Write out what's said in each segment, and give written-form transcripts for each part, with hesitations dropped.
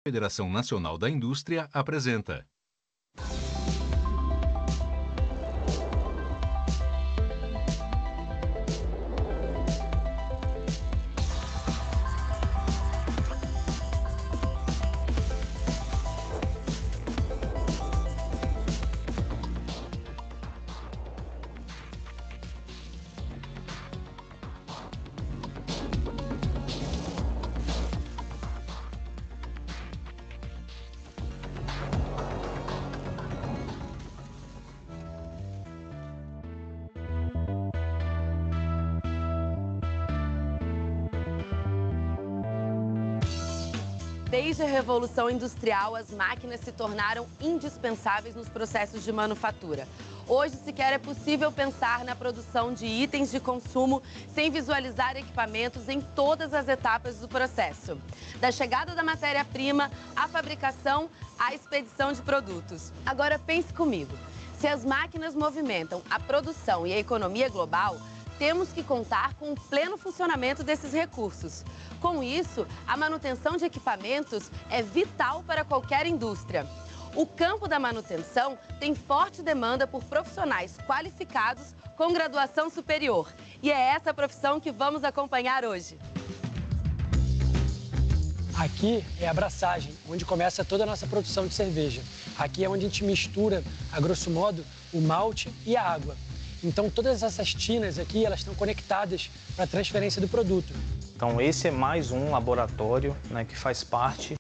Federação Nacional da Indústria apresenta. Desde a Revolução Industrial, as máquinas se tornaram indispensáveis nos processos de manufatura. Hoje, sequer é possível pensar na produção de itens de consumo sem visualizar equipamentos em todas as etapas do processo. Da chegada da matéria-prima, à fabricação, à expedição de produtos. Agora, pense comigo. Se as máquinas movimentam a produção e a economia global, temos que contar com o pleno funcionamento desses recursos. Com isso, a manutenção de equipamentos é vital para qualquer indústria. O campo da manutenção tem forte demanda por profissionais qualificados com graduação superior. E é essa profissão que vamos acompanhar hoje. Aqui é a braçagem, onde começa toda a nossa produção de cerveja. Aqui é onde a gente mistura, a grosso modo, o malte e a água. Então, todas essas tinas aqui, elas estão conectadas para a transferência do produto. Então, esse é mais um laboratório, né, que faz parte,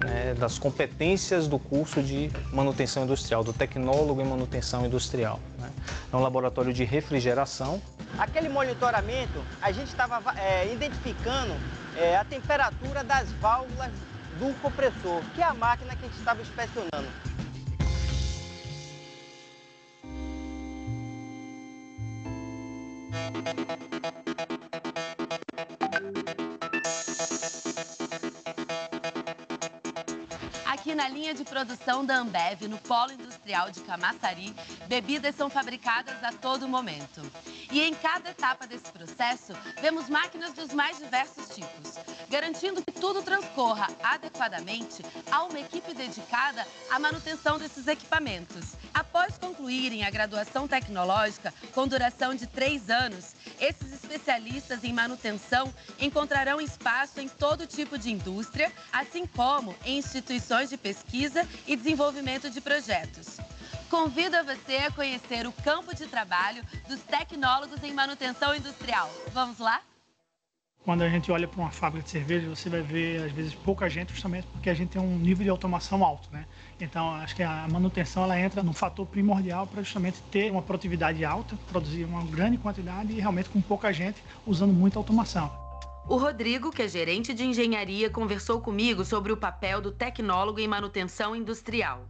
né, das competências do curso de manutenção industrial, do tecnólogo em manutenção industrial, né? É um laboratório de refrigeração. Aquele monitoramento, a gente estava identificando a temperatura das válvulas do compressor, que é a máquina que a gente estava inspecionando. Aqui na linha de produção da Ambev, no Polo Industrial de Camaçari, bebidas são fabricadas a todo momento. E em cada etapa desse processo, vemos máquinas dos mais diversos tipos. Garantindo que tudo transcorra adequadamente, há uma equipe dedicada à manutenção desses equipamentos. Após concluírem a graduação tecnológica, com duração de 3 anos, esses especialistas em manutenção encontrarão espaço em todo tipo de indústria, assim como em instituições de pesquisa e desenvolvimento de projetos. Convido a você a conhecer o campo de trabalho dos tecnólogos em manutenção industrial. Vamos lá? Quando a gente olha para uma fábrica de cerveja, você vai ver, às vezes, pouca gente, justamente porque a gente tem um nível de automação alto, né? Então, acho que a manutenção, ela entra num fator primordial para justamente ter uma produtividade alta, produzir uma grande quantidade e realmente com pouca gente, usando muita automação. O Rodrigo, que é gerente de engenharia, conversou comigo sobre o papel do tecnólogo em manutenção industrial.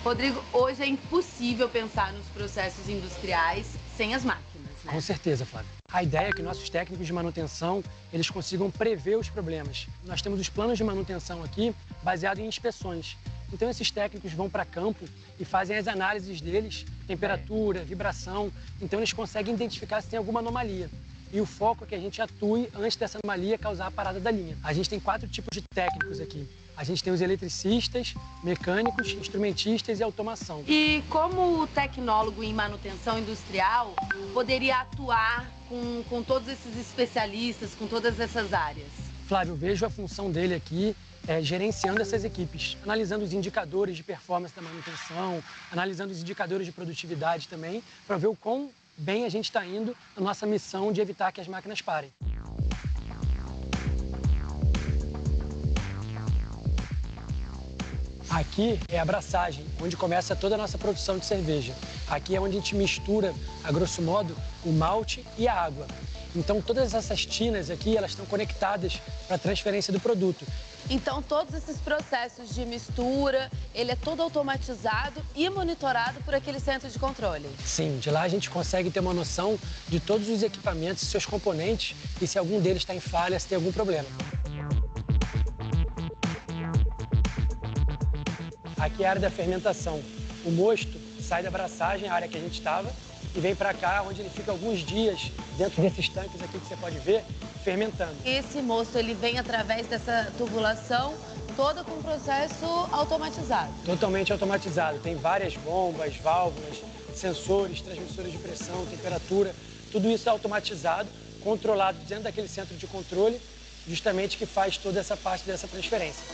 Rodrigo, hoje é impossível pensar nos processos industriais sem as máquinas, né? Com certeza, Flávia. A ideia é que nossos técnicos de manutenção, eles consigam prever os problemas. Nós temos os planos de manutenção aqui baseados em inspeções. Então, esses técnicos vão para campo e fazem as análises deles, temperatura, vibração. Então, eles conseguem identificar se tem alguma anomalia. E o foco é que a gente atue antes dessa anomalia causar a parada da linha. A gente tem 4 tipos de técnicos aqui. A gente tem os eletricistas, mecânicos, instrumentistas e automação. E como o tecnólogo em manutenção industrial poderia atuar com todos esses especialistas, com todas essas áreas? Flávio, eu vejo a função dele aqui gerenciando essas equipes, analisando os indicadores de performance da manutenção, analisando os indicadores de produtividade também, para ver o quão bem a gente está indo na nossa missão de evitar que as máquinas parem. Aqui é a braçagem, onde começa toda a nossa produção de cerveja. Aqui é onde a gente mistura, a grosso modo, o malte e a água. Então, todas essas tinas aqui, elas estão conectadas para a transferência do produto. Então, todos esses processos de mistura, ele é todo automatizado e monitorado por aquele centro de controle? Sim, de lá a gente consegue ter uma noção de todos os equipamentos, seus componentes e se algum deles está em falha, se tem algum problema. Aqui é a área da fermentação. O mosto sai da braçagem, a área que a gente estava, e vem para cá, onde ele fica alguns dias dentro desses tanques aqui que você pode ver, fermentando. Esse mosto, ele vem através dessa tubulação toda com processo automatizado. Totalmente automatizado. Tem várias bombas, válvulas, sensores, transmissores de pressão, temperatura. Tudo isso é automatizado, controlado dentro daquele centro de controle, justamente que faz toda essa parte dessa transferência.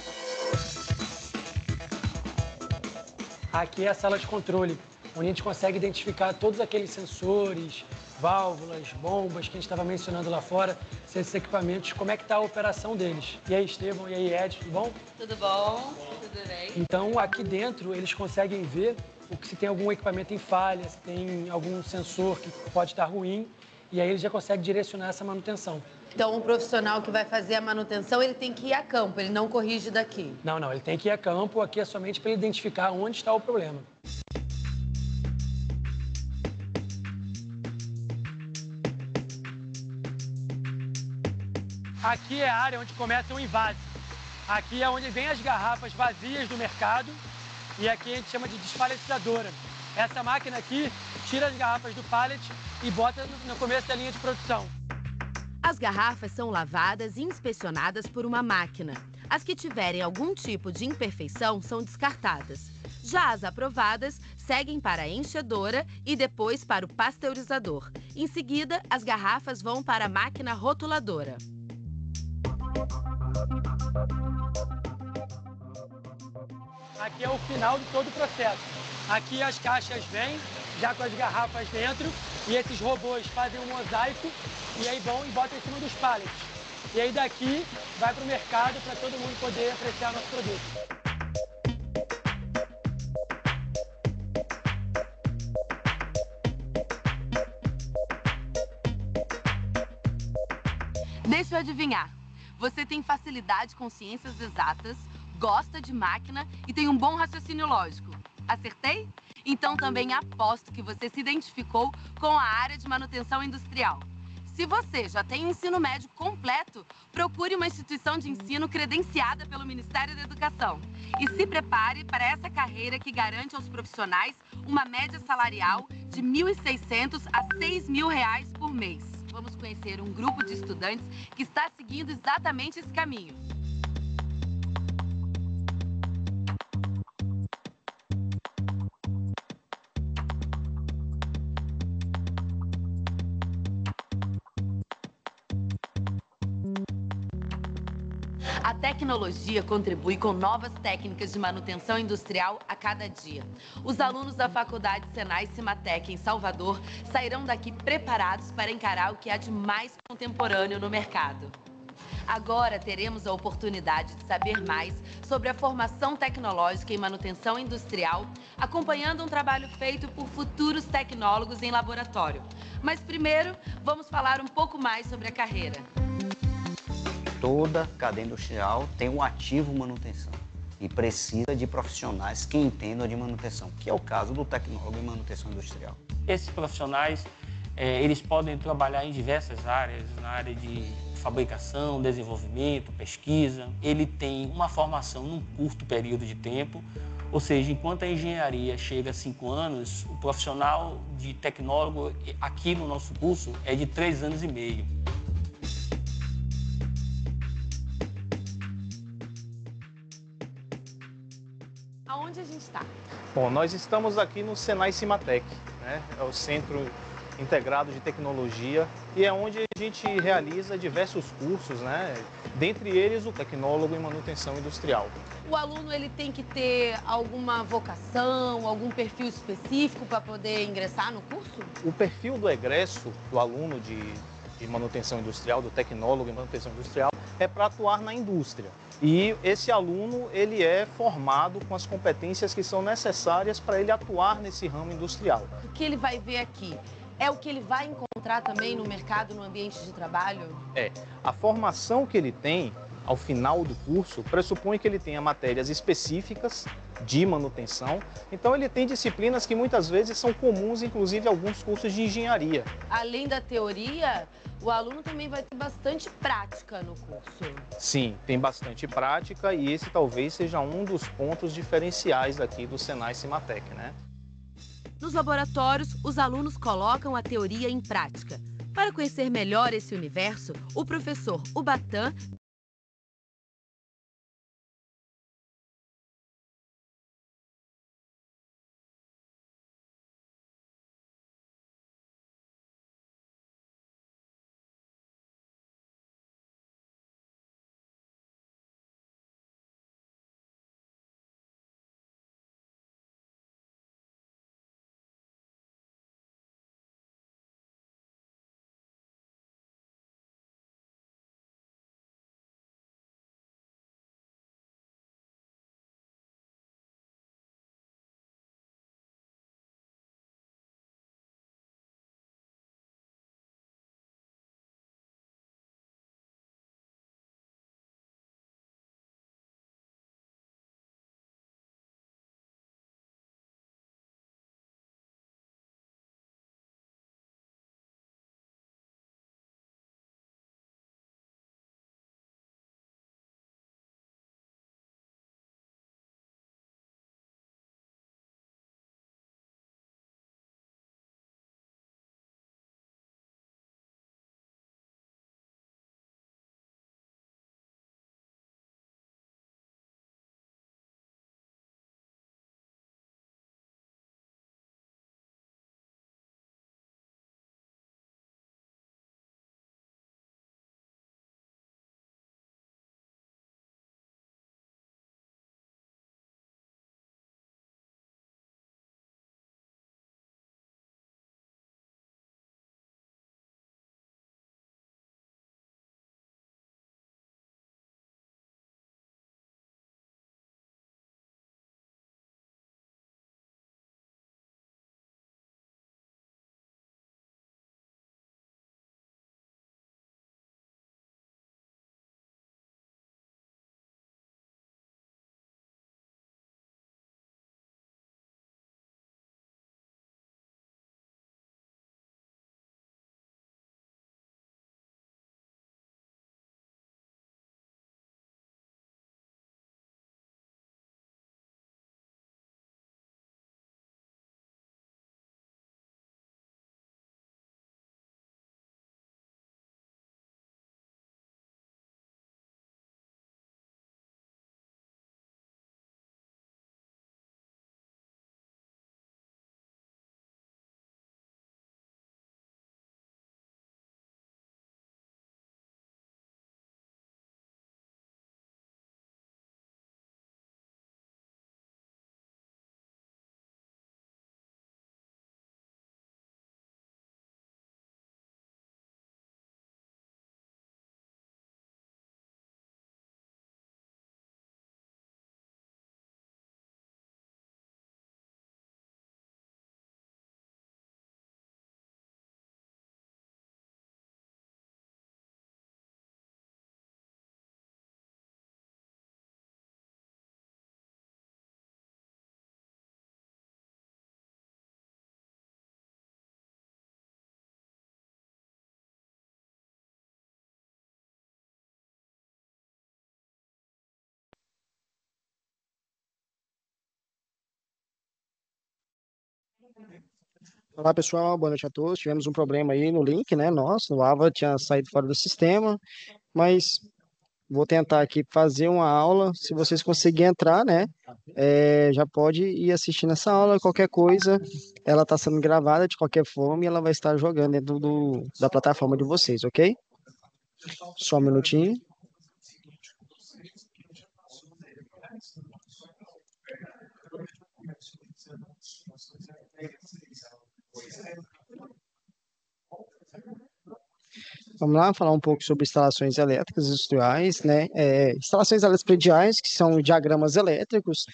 Aqui é a sala de controle, onde a gente consegue identificar todos aqueles sensores, válvulas, bombas que a gente estava mencionando lá fora, esses equipamentos, como é que está a operação deles. E aí, Estevão, e aí, Ed, tudo bom? Tudo bom? Tudo bem? Então, aqui dentro, eles conseguem ver se tem algum equipamento em falha, se tem algum sensor que pode estar ruim, e aí eles já conseguem direcionar essa manutenção. Então, um profissional que vai fazer a manutenção, ele tem que ir a campo, ele não corrige daqui. Não, ele tem que ir a campo, aqui é somente para identificar onde está o problema. Aqui é a área onde começa o invase. Aqui é onde vem as garrafas vazias do mercado e aqui a gente chama de despaletizadora. Essa máquina aqui tira as garrafas do pallet e bota no começo da linha de produção. As garrafas são lavadas e inspecionadas por uma máquina. As que tiverem algum tipo de imperfeição são descartadas. Já as aprovadas seguem para a enchedora e depois para o pasteurizador. Em seguida, as garrafas vão para a máquina rotuladora. Aqui é o final de todo o processo. Aqui as caixas vêm, já com as garrafas dentro, e esses robôs fazem um mosaico e aí vão e botam em cima dos pallets. E aí daqui vai para o mercado para todo mundo poder apreciar nosso produto. Deixa eu adivinhar. Você tem facilidade com ciências exatas, gosta de máquina e tem um bom raciocínio lógico. Acertei? Então também aposto que você se identificou com a área de manutenção industrial. Se você já tem o ensino médio completo, procure uma instituição de ensino credenciada pelo Ministério da Educação. E se prepare para essa carreira que garante aos profissionais uma média salarial de R$ 1.600 a R$ 6.000 por mês. Vamos conhecer um grupo de estudantes que está seguindo exatamente esse caminho. A tecnologia contribui com novas técnicas de manutenção industrial a cada dia. Os alunos da Faculdade Senai Cimatec, em Salvador, sairão daqui preparados para encarar o que há de mais contemporâneo no mercado. Agora teremos a oportunidade de saber mais sobre a formação tecnológica em manutenção industrial, acompanhando um trabalho feito por futuros tecnólogos em laboratório. Mas primeiro, vamos falar um pouco mais sobre a carreira. Toda cadeia industrial tem um ativo manutenção e precisa de profissionais que entendam de manutenção, que é o caso do tecnólogo em manutenção industrial. Esses profissionais, eles podem trabalhar em diversas áreas, na área de fabricação, desenvolvimento, pesquisa. Ele tem uma formação num curto período de tempo, ou seja, enquanto a engenharia chega a 5 anos, o profissional de tecnólogo aqui no nosso curso é de 3 anos e meio. Aonde a gente está? Bom, nós estamos aqui no Senai Cimatec, né? É o Centro Integrado de Tecnologia e é onde a gente realiza diversos cursos, né? Dentre eles o tecnólogo em manutenção industrial. O aluno ele tem que ter alguma vocação, algum perfil específico para poder ingressar no curso? O perfil do egresso do aluno de manutenção industrial, do tecnólogo em manutenção industrial, é para atuar na indústria. E esse aluno, ele é formado com as competências que são necessárias para ele atuar nesse ramo industrial. O que ele vai ver aqui é o que ele vai encontrar também no mercado, no ambiente de trabalho? A formação que ele tem ao final do curso pressupõe que ele tenha matérias específicas de manutenção. Então ele tem disciplinas que muitas vezes são comuns, inclusive alguns cursos de engenharia. Além da teoria, o aluno também vai ter bastante prática no curso. Sim, tem bastante prática e esse talvez seja um dos pontos diferenciais aqui do Senai Cimatec, né? Nos laboratórios, os alunos colocam a teoria em prática. Para conhecer melhor esse universo, o professor Ubatã Olá pessoal, boa noite a todos. Tivemos um problema aí no link, né? Nosso, o Ava tinha saído fora do sistema, mas vou tentar aqui fazer uma aula. Se vocês conseguirem entrar, né? Já pode ir assistindo essa aula. Qualquer coisa, ela está sendo gravada de qualquer forma e ela vai estar jogando dentro da plataforma de vocês, ok? Só um minutinho. Vamos lá falar um pouco sobre instalações elétricas industriais, né? Instalações elétricas prediais, que são diagramas elétricos.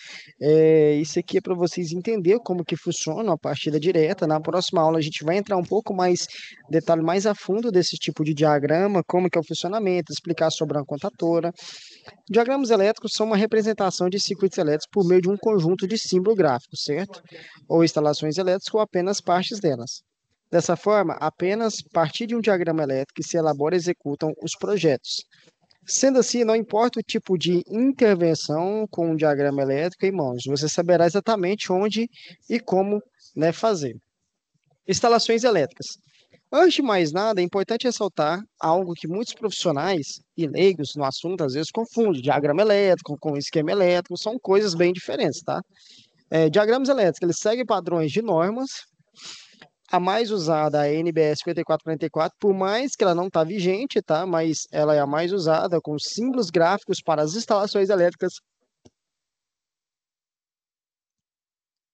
Isso aqui é para vocês entenderem como que funciona a partida direta. Na próxima aula a gente vai entrar um pouco mais, detalhe mais a fundo desse tipo de diagrama, como que é o funcionamento, explicar sobre a contatora. Diagramas elétricos são uma representação de circuitos elétricos por meio de um conjunto de símbolos gráficos, certo? Ou instalações elétricas ou apenas partes delas. Dessa forma, apenas a partir de um diagrama elétrico se elabora e executam os projetos. Sendo assim, não importa o tipo de intervenção com um diagrama elétrico em mãos, você saberá exatamente onde e como, né, fazer. Instalações elétricas. Antes de mais nada, é importante ressaltar algo que muitos profissionais e leigos no assunto às vezes confundem. Diagrama elétrico com esquema elétrico são coisas bem diferentes, tá? Diagramas elétricos, eles seguem padrões de normas. A mais usada é a NBS 5444, por mais que ela não está vigente, tá? Mas ela é a mais usada, com símbolos gráficos para as instalações elétricas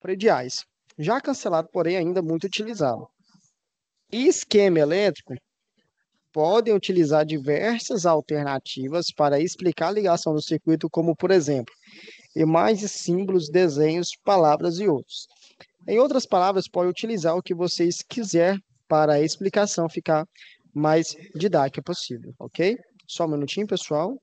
prediais. Já cancelado, porém ainda muito utilizado. Esquema elétrico podem utilizar diversas alternativas para explicar a ligação do circuito, como, por exemplo, imagens, símbolos, desenhos, palavras e outros. Em outras palavras, pode utilizar o que vocês quiser para a explicação ficar mais didática possível, ok? Só um minutinho, pessoal.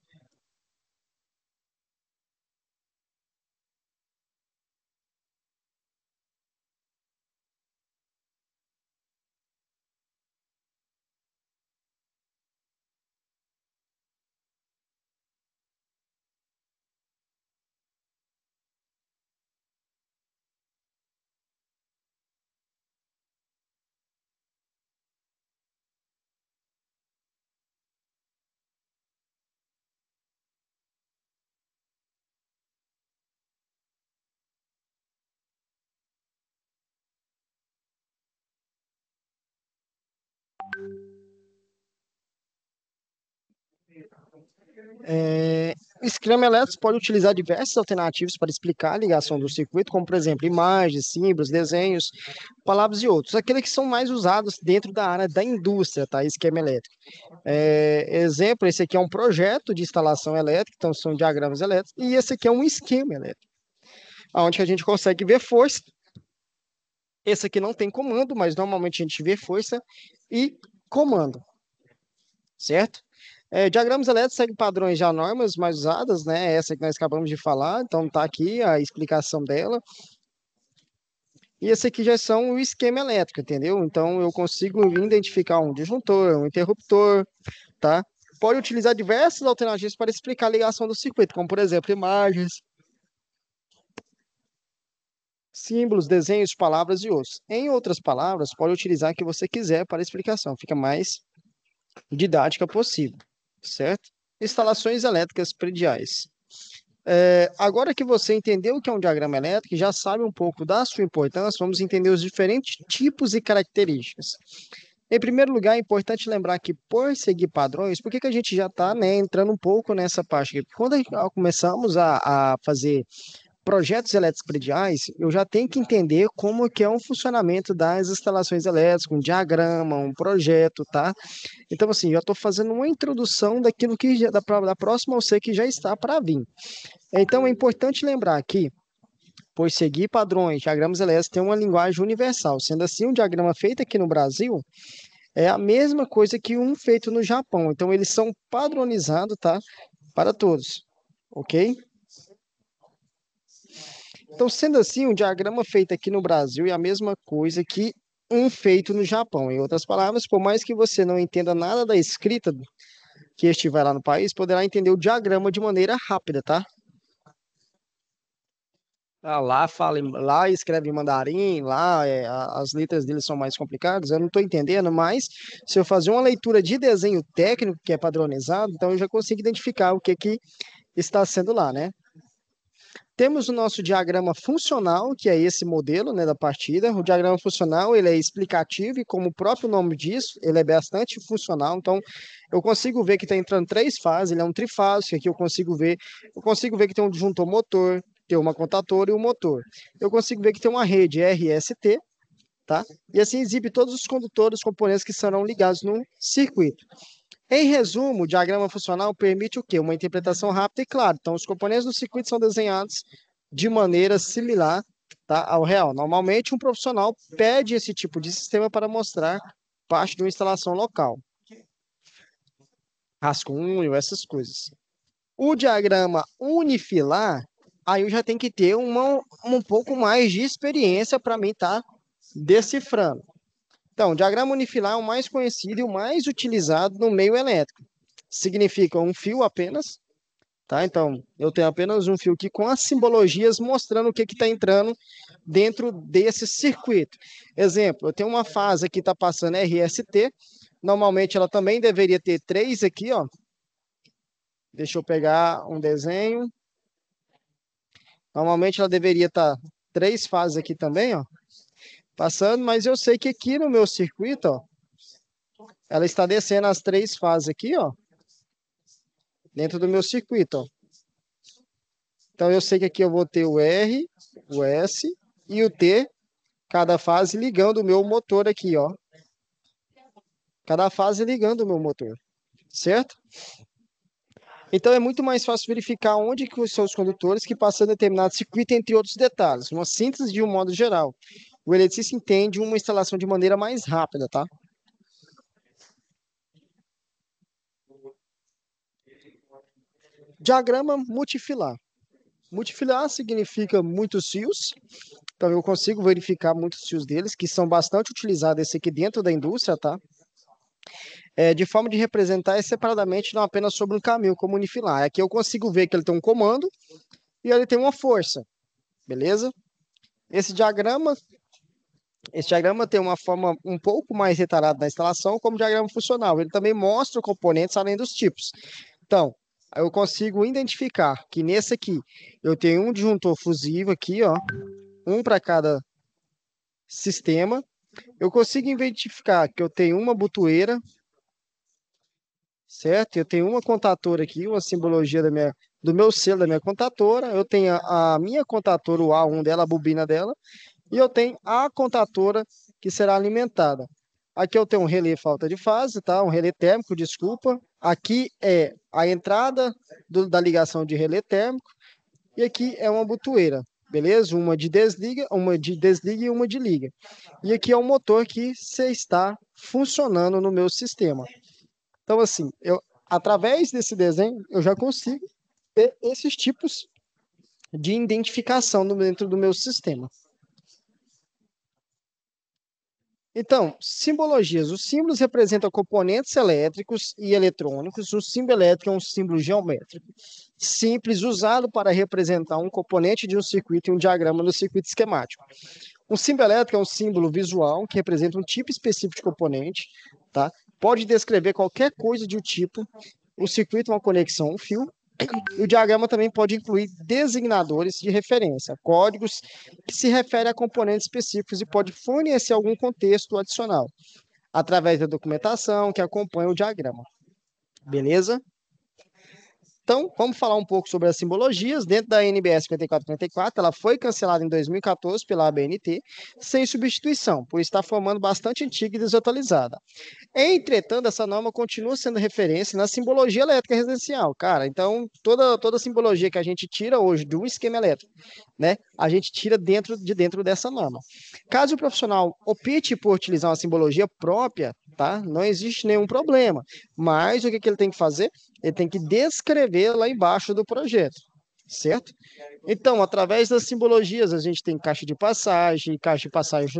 O esquema elétrico pode utilizar diversas alternativas para explicar a ligação do circuito, como, por exemplo, imagens, símbolos, desenhos, palavras e outros. Aqueles que são mais usados dentro da área da indústria, tá? Esquema elétrico. Exemplo, esse aqui é um projeto de instalação elétrica, então são diagramas elétricos, e esse aqui é um esquema elétrico, onde a gente consegue ver força. Esse aqui não tem comando, mas normalmente a gente vê força e comando, certo? Diagramas elétricos seguem padrões já normas mais usadas, né? Essa que nós acabamos de falar, então tá aqui a explicação dela. E esse aqui já são o esquema elétrico, entendeu? Então eu consigo identificar um disjuntor, um interruptor, tá? Pode utilizar diversas alternativas para explicar a ligação do circuito, como por exemplo, imagens, símbolos, desenhos, palavras e outros. Em outras palavras, pode utilizar o que você quiser para a explicação, fica mais didática possível, certo? Instalações elétricas prediais. Agora que você entendeu o que é um diagrama elétrico, já sabe um pouco da sua importância, vamos entender os diferentes tipos e características. Em primeiro lugar, é importante lembrar que por seguir padrões, por que a gente já está, né, entrando um pouco nessa parte aqui? Quando começamos a fazer projetos elétricos prediais, eu já tenho que entender como que é o funcionamento das instalações elétricas, um diagrama, um projeto, tá? Então, assim, já estou fazendo uma introdução daquilo que da próxima OC que já está para vir. Então, é importante lembrar que, por seguir padrões, diagramas elétricos têm uma linguagem universal. Sendo assim, um diagrama feito aqui no Brasil é a mesma coisa que um feito no Japão. Então, eles são padronizados, tá? Para todos, ok? Então, sendo assim, um diagrama feito aqui no Brasil é a mesma coisa que um feito no Japão. Em outras palavras, por mais que você não entenda nada da escrita que estiver lá no país, poderá entender o diagrama de maneira rápida, tá? Lá fala, lá escreve em mandarim, lá as letras deles são mais complicadas, eu não estou entendendo, mas se eu fazer uma leitura de desenho técnico, que é padronizado, então eu já consigo identificar o que que está sendo lá, né? Temos o nosso diagrama funcional, que é esse modelo, né, da partida. O diagrama funcional, ele é explicativo e, como o próprio nome diz, ele é bastante funcional. Então, eu consigo ver que está entrando 3 fases, ele é um trifásico, aqui eu consigo ver que tem um disjuntor motor, tem uma contatora e um motor. Eu consigo ver que tem uma rede RST, tá? E assim exibe todos os condutores, componentes que serão ligados no circuito. Em resumo, o diagrama funcional permite o quê? Uma interpretação rápida e clara. Então, os componentes do circuito são desenhados de maneira similar, tá, ao real. Normalmente, um profissional pede esse tipo de sistema para mostrar parte de uma instalação local. Rascunho, essas coisas. O diagrama unifilar, aí eu já tenho que ter um pouco mais de experiência para mim estar decifrando. Então, o diagrama unifilar é o mais conhecido e o mais utilizado no meio elétrico. Significa um fio apenas, tá? Então, eu tenho apenas um fio aqui com as simbologias mostrando o que está entrando dentro desse circuito. Exemplo, eu tenho uma fase aqui que está passando RST. Normalmente, ela também deveria ter 3 aqui, ó. Deixa eu pegar um desenho. Normalmente, ela deveria estar 3 fases aqui também, ó, passando, mas eu sei que aqui no meu circuito, ó, ela está descendo as 3 fases aqui, ó, dentro do meu circuito, ó. Então, eu sei que aqui eu vou ter o R, o S e o T, cada fase ligando o meu motor aqui, ó. Cada fase ligando o meu motor, certo? Então, é muito mais fácil verificar onde que são os condutores que passam determinado circuito, entre outros detalhes. Uma síntese de um modo geral. O eletricista entende uma instalação de maneira mais rápida, tá? Diagrama multifilar. Multifilar significa muitos fios. Então, eu consigo verificar muitos fios deles, que são bastante utilizados esse aqui dentro da indústria, tá? De forma de representar separadamente, não apenas sobre um caminho, como unifilar. Aqui eu consigo ver que ele tem um comando e ele tem uma força, beleza? Esse diagrama tem uma forma um pouco mais retalhada na instalação, como diagrama funcional. Ele também mostra componentes além dos tipos. Então, eu consigo identificar que nesse aqui eu tenho um disjuntor fusivo aqui, ó, um para cada sistema. Eu consigo identificar que eu tenho uma botoeira, certo? Eu tenho uma contatora aqui, uma simbologia do meu selo da minha contatora. Eu tenho a minha contatora, o A1 dela, a bobina dela. E eu tenho a contatora que será alimentada. Aqui eu tenho um relé falta de fase, tá? Um relé térmico, desculpa. Aqui é a entrada da ligação de relé térmico. E aqui é uma botoeira, beleza? Uma de desliga e uma de liga. E aqui é o motor que está funcionando no meu sistema. Então, assim, através desse desenho, eu já consigo ter esses tipos de identificação dentro do meu sistema. Então, simbologias. Os símbolos representam componentes elétricos e eletrônicos. O símbolo elétrico é um símbolo geométrico simples, usado para representar um componente de um circuito e um diagrama no circuito esquemático. Um símbolo elétrico é um símbolo visual que representa um tipo específico de componente, tá? Pode descrever qualquer coisa de um tipo. O circuito é uma conexão, um fio. E o diagrama também pode incluir designadores de referência, códigos que se referem a componentes específicos e pode fornecer algum contexto adicional, através da documentação que acompanha o diagrama. Beleza? Então, vamos falar um pouco sobre as simbologias. Dentro da NBS 5434, ela foi cancelada em 2014 pela ABNT, sem substituição, por estar formando bastante antiga e desatualizada. Entretanto, essa norma continua sendo referência na simbologia elétrica residencial. Cara, então, toda simbologia que a gente tira hoje de um esquema elétrico, né, a gente tira dentro dessa norma. Caso o profissional opte por utilizar uma simbologia própria, tá, não existe nenhum problema. Mas o que ele tem que fazer? Ele tem que descrever lá embaixo do projeto, certo? Então, através das simbologias, a gente tem caixa de passagem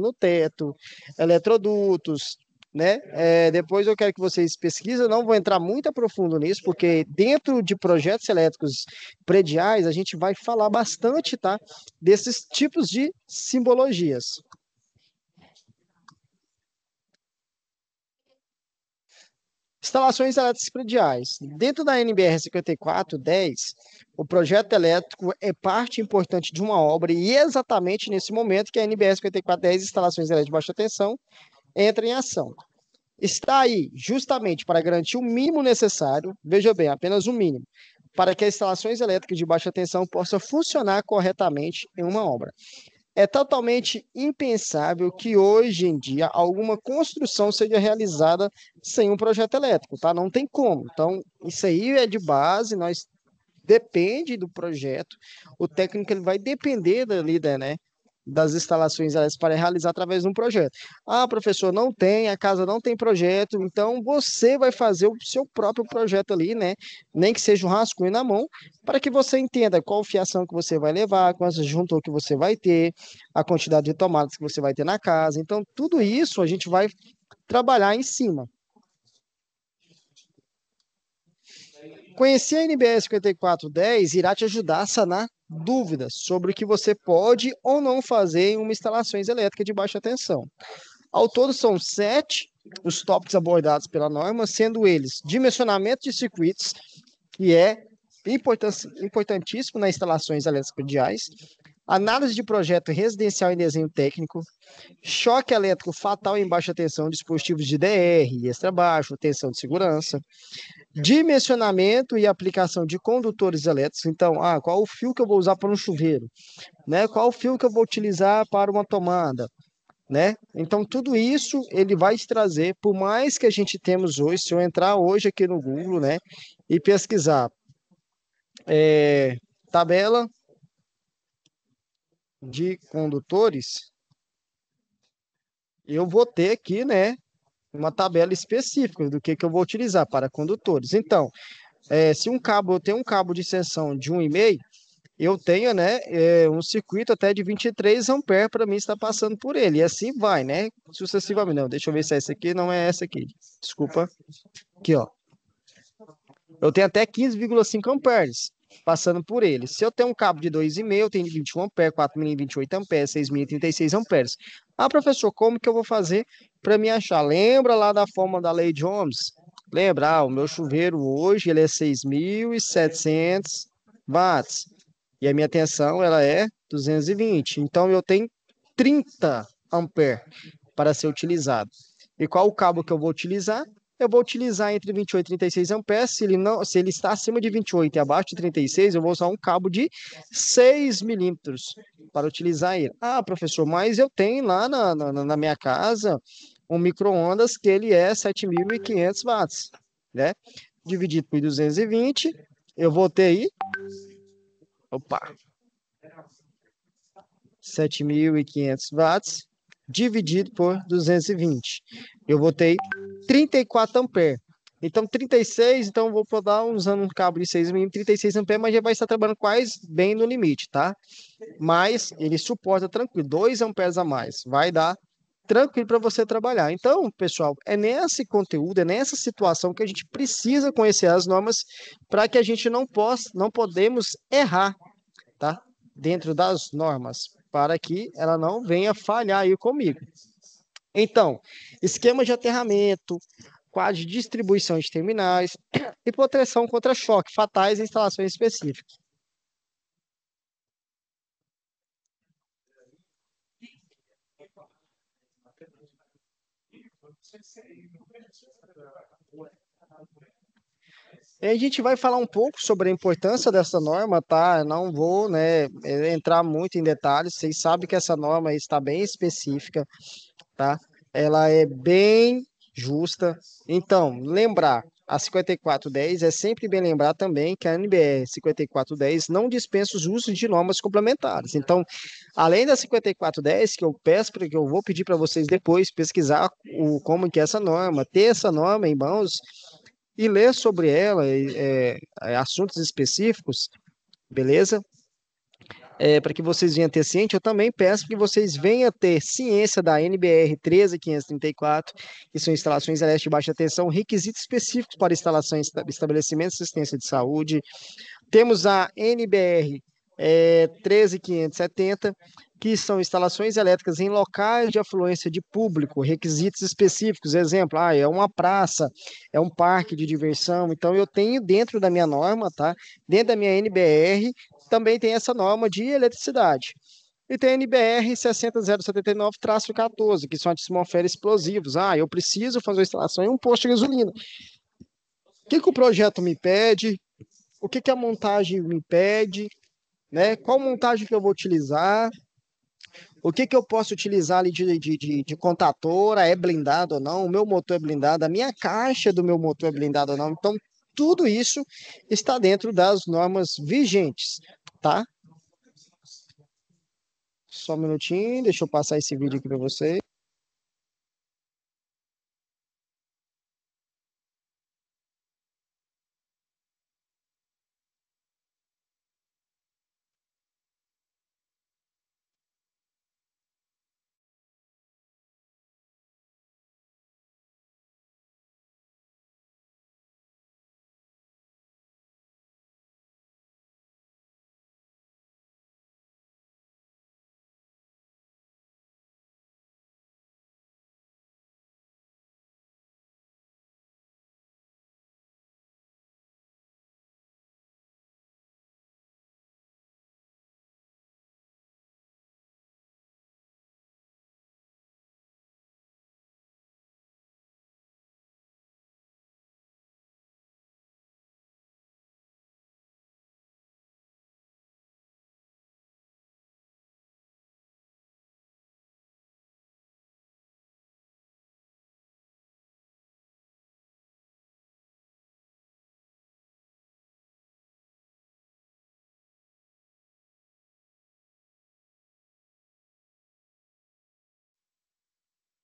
no teto, eletrodutos, né? Depois eu quero que vocês pesquisem, não vou entrar muito a profundo nisso, porque dentro de projetos elétricos prediais, a gente vai falar bastante, tá? Desses tipos de simbologias. Instalações elétricas prediais. Dentro da NBR 5410, o projeto elétrico é parte importante de uma obra e é exatamente nesse momento que a NBR 5410, instalações elétricas de baixa tensão, entra em ação. Está aí justamente para garantir o mínimo necessário, veja bem, apenas o mínimo, para que as instalações elétricas de baixa tensão possam funcionar corretamente em uma obra. É totalmente impensável que hoje em dia alguma construção seja realizada sem um projeto elétrico, tá? Não tem como. Então, isso aí é de base, nós depende do projeto. O técnico ele vai depender dali, né, das instalações elétricas para realizar através de um projeto. Ah, professor, não tem, a casa não tem projeto, então você vai fazer o seu próprio projeto ali, né? Nem que seja um rascunho na mão, para que você entenda qual fiação que você vai levar, quantos disjuntor que você vai ter, a quantidade de tomadas que você vai ter na casa. Então, tudo isso a gente vai trabalhar em cima. Conhecer a NBR 5410 irá te ajudar a sanar dúvidas sobre o que você pode ou não fazer em uma instalações elétricas de baixa tensão. Ao todo, são 7 os tópicos abordados pela norma, sendo eles dimensionamento de circuitos, que é importantíssimo nas instalações elétricas prediais, análise de projeto residencial em desenho técnico, choque elétrico fatal em baixa tensão, dispositivos de DR, extra baixo, tensão de segurança, dimensionamento e aplicação de condutores elétricos. Então, qual o fio que eu vou usar para um chuveiro, né? Qual o fio que eu vou utilizar para uma tomada, né? Então, tudo isso ele vai te trazer, por mais que a gente temos hoje, se eu entrar hoje aqui no Google, né, e pesquisar tabela de condutores, eu vou ter aqui, né, uma tabela específica do que eu vou utilizar para condutores. Então, se eu tenho um cabo de extensão de 1,5, eu tenho, né, um circuito até de 23 amperes para mim estar passando por ele. E assim vai, né, sucessivamente. Não, deixa eu ver se é essa aqui, não é essa aqui. Desculpa. Aqui, ó. Eu tenho até 15,5 amperes passando por ele. Se eu tenho um cabo de 2,5, eu tenho de 21 amperes, 4.000 28 amperes, 6.000 36 amperes. Professor, como que eu vou fazer para me achar? Lembra lá da fórmula da lei de Ohms? Lembra, o meu chuveiro hoje ele é 6.700 watts. E a minha tensão ela é 220. Então eu tenho 30 amperes para ser utilizado. E qual o cabo que eu vou utilizar? Eu vou utilizar entre 28 e 36 amperes. Se ele está acima de 28 e abaixo de 36, eu vou usar um cabo de 6 milímetros para utilizar ele. Professor, mas eu tenho lá na minha casa um micro-ondas que ele é 7.500 watts, né? Dividido por 220, eu vou ter aí 7.500 watts dividido por 220. Eu vou ter 34 amperes. Então, 36, então eu vou podar usando um cabo de 6.000, 36 amperes, mas já vai estar trabalhando quase bem no limite, tá? Mas ele suporta tranquilo, 2 amperes a mais. Vai dar tranquilo para você trabalhar. Então, pessoal, é nesse conteúdo, é nessa situação que a gente precisa conhecer as normas para que a gente não podemos errar, tá? Dentro das normas, para que ela não venha falhar aí comigo. Então, esquema de aterramento, quadro de distribuição de terminais e proteção contra choque fatais em instalações específicas. A gente vai falar um pouco sobre a importância dessa norma, tá? Não vou, né, entrar muito em detalhes. Vocês sabem que essa norma está bem específica, tá? Ela é bem justa. Então, lembrar, a 5410 é sempre bem lembrar também que a NBR 5410 não dispensa os usos de normas complementares. Então, além da 5410, que eu vou pedir para vocês depois pesquisar como que é essa norma, ter essa norma em mãos e ler sobre ela, assuntos específicos, beleza? para que vocês venham ter ciente, eu também peço que vocês venham ter ciência da NBR 13534, que são instalações elétricas de baixa tensão, requisitos específicos para instalações em estabelecimentos de assistência de saúde. Temos a NBR 13570, que são instalações elétricas em locais de afluência de público, requisitos específicos, exemplo, é uma praça, é um parque de diversão, então eu tenho dentro da minha norma, tá? Dentro da minha NBR, também tem essa norma de eletricidade. E tem a NBR 60079-14, que são atmosferas explosivos. Eu preciso fazer uma instalação em um posto de gasolina. O que o projeto me pede? O que a montagem me pede? Né? Qual montagem que eu vou utilizar? O que eu posso utilizar ali de contatora? É blindado ou não? O meu motor é blindado? A minha caixa do meu motor é blindada ou não? Então, tudo isso está dentro das normas vigentes, tá? Só um minutinho, deixa eu passar esse vídeo aqui para vocês.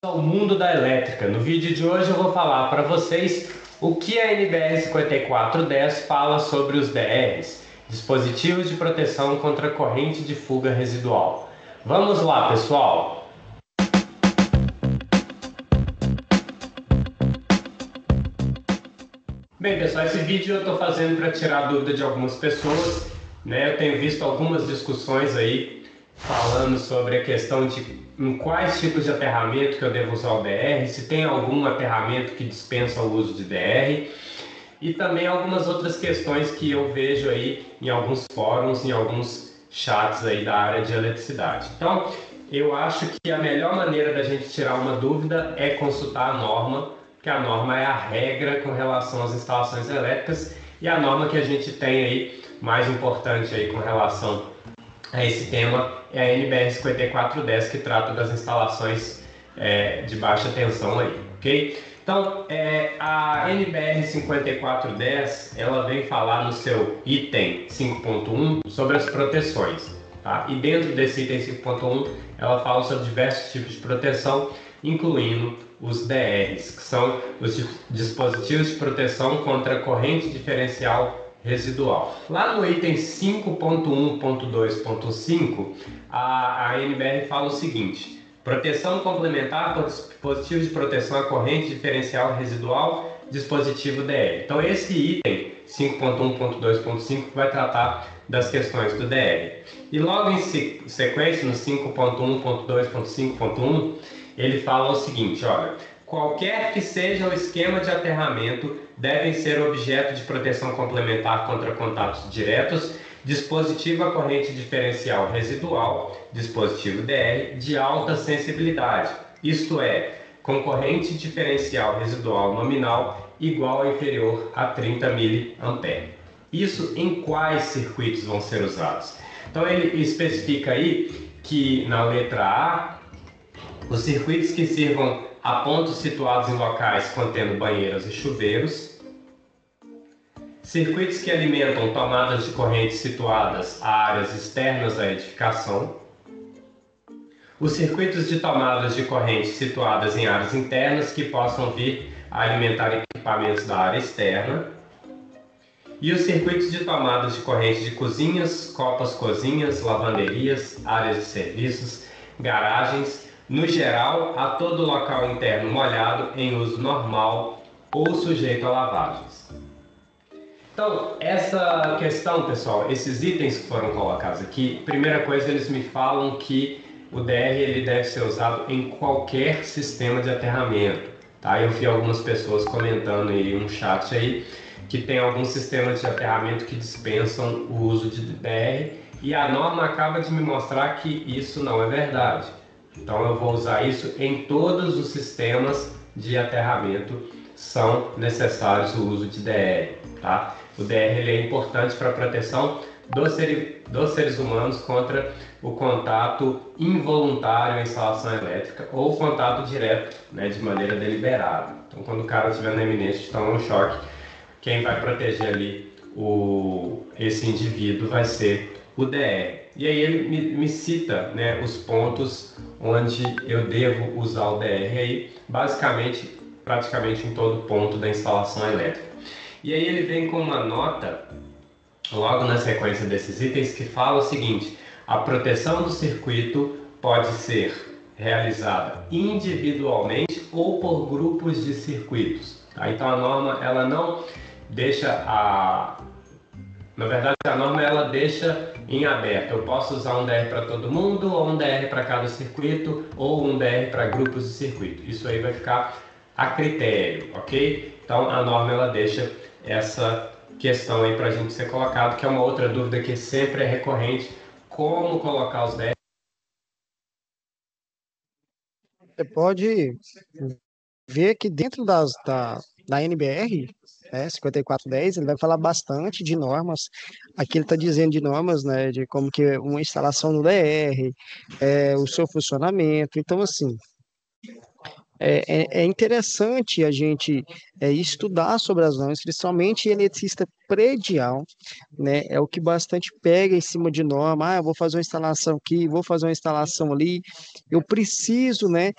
Ao mundo da elétrica. No vídeo de hoje eu vou falar para vocês o que a NBR 5410 fala sobre os DRs, dispositivos de proteção contra corrente de fuga residual. Vamos lá, pessoal! Bem, pessoal, esse vídeo eu estou fazendo para tirar a dúvida de algumas pessoas, né? Eu tenho visto algumas discussões aí falando sobre a questão de em quais tipos de aterramento que eu devo usar o DR, se tem algum aterramento que dispensa o uso de DR, e também algumas outras questões que eu vejo aí em alguns fóruns, em alguns chats aí da área de eletricidade. Então, eu acho que a melhor maneira da gente tirar uma dúvida é consultar a norma, que a norma é a regra com relação às instalações elétricas, e a norma que a gente tem aí, mais importante aí com relação a esse tema, é a NBR 5410, que trata das instalações de baixa tensão aí, ok? Então, a NBR 5410, ela vem falar no seu item 5.1 sobre as proteções, tá? E dentro desse item 5.1, ela fala sobre diversos tipos de proteção, incluindo os DRs, que são os dispositivos de proteção contra corrente diferencial residual. Lá no item 5.1.2.5, a NBR fala o seguinte: proteção complementar por dispositivo de proteção à corrente diferencial residual, dispositivo DR. Então esse item 5.1.2.5 vai tratar das questões do DR. E logo em sequência, no 5.1.2.5.1, ele fala o seguinte, olha: qualquer que seja o esquema de aterramento, devem ser objeto de proteção complementar contra contatos diretos, dispositivo a corrente diferencial residual, dispositivo DR, de alta sensibilidade, isto é, com corrente diferencial residual nominal igual ou inferior a 30 mA. Isso em quais circuitos vão ser usados? Então ele especifica aí que na letra A, os circuitos que sirvam a pontos situados em locais contendo banheiras e chuveiros, circuitos que alimentam tomadas de corrente situadas a áreas externas à edificação, os circuitos de tomadas de corrente situadas em áreas internas que possam vir a alimentar equipamentos da área externa, e os circuitos de tomadas de corrente de cozinhas, copas-cozinhas, lavanderias, áreas de serviços, garagens, no geral, a todo local interno molhado em uso normal ou sujeito a lavagens. Então, essa questão, pessoal, esses itens que foram colocados aqui, primeira coisa, eles me falam que o DR ele deve ser usado em qualquer sistema de aterramento. Tá? Eu vi algumas pessoas comentando aí um chat aí que tem alguns sistemas de aterramento que dispensam o uso de DR e a norma acaba de me mostrar que isso não é verdade. Então eu vou usar isso em todos os sistemas de aterramento, são necessários o uso de DR. Tá? O DR ele é importante para a proteção dos seres humanos contra o contato involuntário à instalação elétrica ou contato direto, né, de maneira deliberada. Então, quando o cara estiver na iminência de tomar um choque, quem vai proteger ali esse indivíduo vai ser o DR. E aí ele me cita, né, os pontos onde eu devo usar o DR aí, basicamente, praticamente em todo ponto da instalação elétrica. E aí ele vem com uma nota, logo na sequência desses itens, que fala o seguinte: a proteção do circuito pode ser realizada individualmente ou por grupos de circuitos. Tá? Então a norma ela não deixa na verdade a norma ela deixa em aberto. Eu posso usar um DR para todo mundo, ou um DR para cada circuito, ou um DR para grupos de circuito. Isso aí vai ficar a critério, ok? Então a norma ela deixa essa questão aí para a gente ser colocado, que é uma outra dúvida que sempre é recorrente: como colocar os DR. Você pode ver que dentro da NBR, 5410, ele vai falar bastante de normas. Aqui ele está dizendo de normas, né, de como que uma instalação no DR, o seu funcionamento. Então, assim, é interessante a gente estudar sobre as normas, principalmente eletricista predial, né? É o que bastante pega em cima de norma. Eu vou fazer uma instalação aqui, vou fazer uma instalação ali. Eu preciso, né,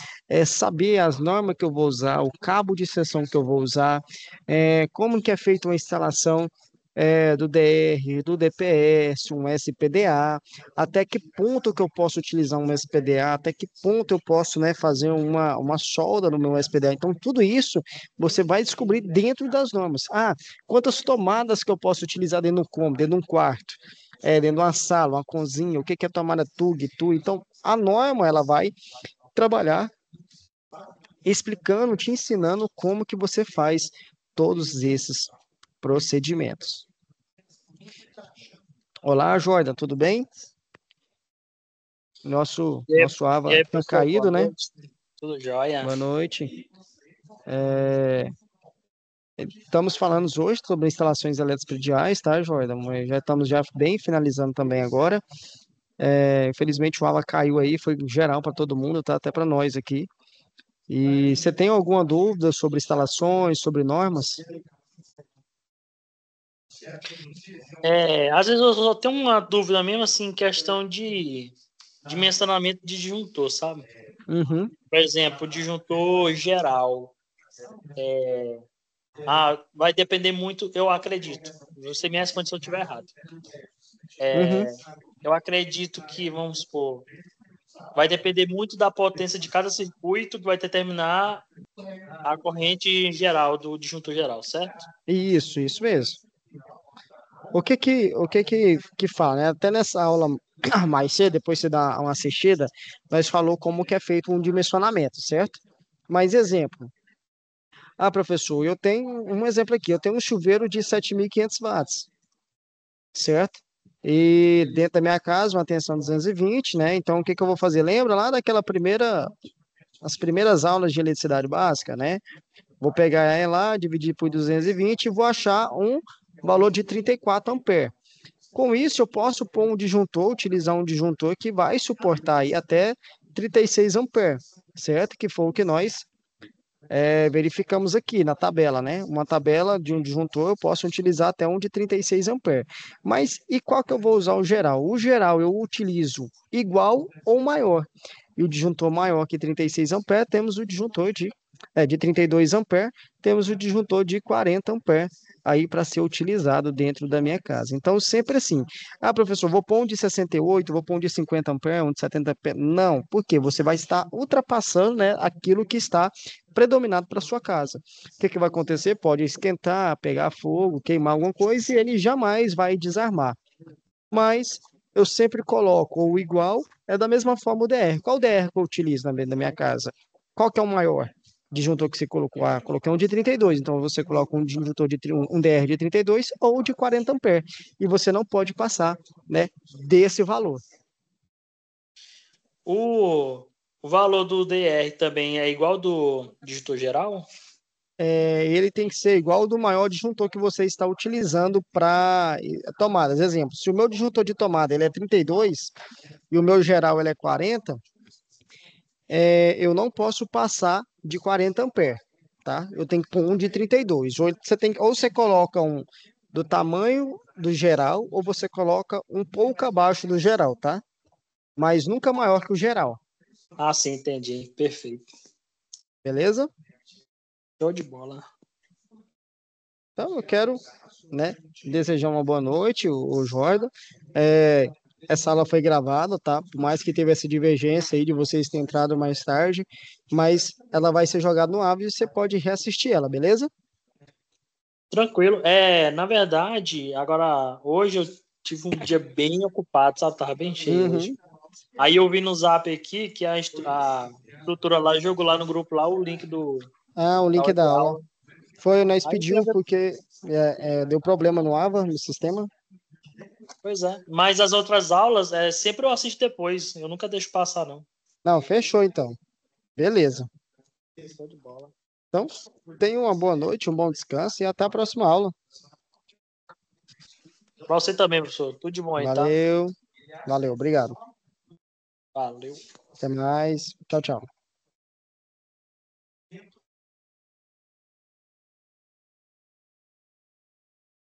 saber as normas que eu vou usar, o cabo de seção que eu vou usar, como que é feita uma instalação do DR, do DPS, um SPDA, até que ponto que eu posso utilizar um SPDA, até que ponto eu posso, né, fazer uma solda no meu SPDA. Então, tudo isso você vai descobrir dentro das normas. Quantas tomadas que eu posso utilizar dentro do cômodo, dentro de um quarto, dentro de uma sala, uma cozinha, o que é tomada TUG, TUI. Então, a norma, ela vai trabalhar explicando, te ensinando como que você faz todos esses procedimentos. Olá, Jordan, tudo bem? Nosso Ava foi caído, né? Tudo jóia. Boa noite. Estamos falando hoje sobre instalações elétricas prediais, tá, Jordan? Já estamos bem finalizando também agora. Infelizmente o Ava caiu aí, foi geral para todo mundo, tá? Até para nós aqui. E você tem alguma dúvida sobre instalações, sobre normas? Às vezes eu só tenho uma dúvida mesmo, assim, questão de dimensionamento de disjuntor, sabe? Uhum. Por exemplo, disjuntor geral. Vai depender muito, eu acredito. Você me responde se eu estiver errado. Eu acredito que, vamos supor, vai depender muito da potência de cada circuito que vai determinar a corrente geral do disjuntor geral, certo? Isso mesmo. O que fala, né? Até nessa aula mais cedo, depois você dá uma assistida, nós falou como que é feito um dimensionamento, certo? Mas exemplo. Professor, eu tenho um exemplo aqui, eu tenho um chuveiro de 7.500 watts, certo? E dentro da minha casa, uma tensão 220, né? Então, o que eu vou fazer? Lembra lá as primeiras aulas de eletricidade básica, né? Vou pegar ela lá, dividir por 220 e vou achar um valor de 34 amperes. Com isso, eu posso pôr utilizar um disjuntor que vai suportar aí até 36 amperes, certo? Que foi o que nós verificamos aqui na tabela, né? Uma tabela de um disjuntor, eu posso utilizar até um de 36 amperes. Mas e qual que eu vou usar o geral? O geral eu utilizo igual ou maior. E o disjuntor maior que 36 amperes, temos o disjuntor de de 32 amperes, temos o disjuntor de 40 amperes aí para ser utilizado dentro da minha casa. Então, sempre assim, professor, vou pôr um de 68, vou pôr um de 50 amperes, um de 70 amperes. Não, porque você vai estar ultrapassando, né, aquilo que está predominado para sua casa. O que vai acontecer? Pode esquentar, pegar fogo, queimar alguma coisa e ele jamais vai desarmar. Mas eu sempre coloco o igual, da mesma forma o DR. Qual DR que eu utilizo na minha casa? Qual que é o maior disjuntor que você colocou? Coloquei um de 32, então você coloca um disjuntor um DR de 32 ou de 40 amperes, e você não pode passar, né, desse valor. O valor do DR também é igual do disjuntor geral? Ele tem que ser igual ao do maior disjuntor que você está utilizando para tomadas. Exemplo, se o meu disjuntor de tomada ele é 32 e o meu geral ele é 40, eu não posso passar de 40 amperes, tá? Eu tenho que pôr um de 32. Ou você coloca um do tamanho do geral, ou você coloca um pouco abaixo do geral, tá? Mas nunca maior que o geral. Ah, sim, entendi. Perfeito. Beleza? Show de bola. Então, eu quero, né, desejar uma boa noite, o Jordan. Essa aula foi gravada, tá? Por mais que teve essa divergência aí de vocês terem entrado mais tarde, mas ela vai ser jogada no Aves e você pode reassistir ela, beleza? Tranquilo. Na verdade, agora, hoje eu tive um dia bem ocupado, sabe? Tava bem cheio hoje. Aí eu vi no Zap aqui que a estrutura lá, jogou lá no grupo lá o link do... o link da aula. Foi, nós pedimos porque deu problema no AVA, no sistema. Pois é, mas as outras aulas, sempre eu assisto depois, eu nunca deixo passar, não. Não, fechou então. Beleza. Show de bola. Então, tenha uma boa noite, um bom descanso e até a próxima aula. Pra você também, professor. Tudo de bom aí, tá? Valeu, obrigado. Valeu. Até mais. Tchau, tchau.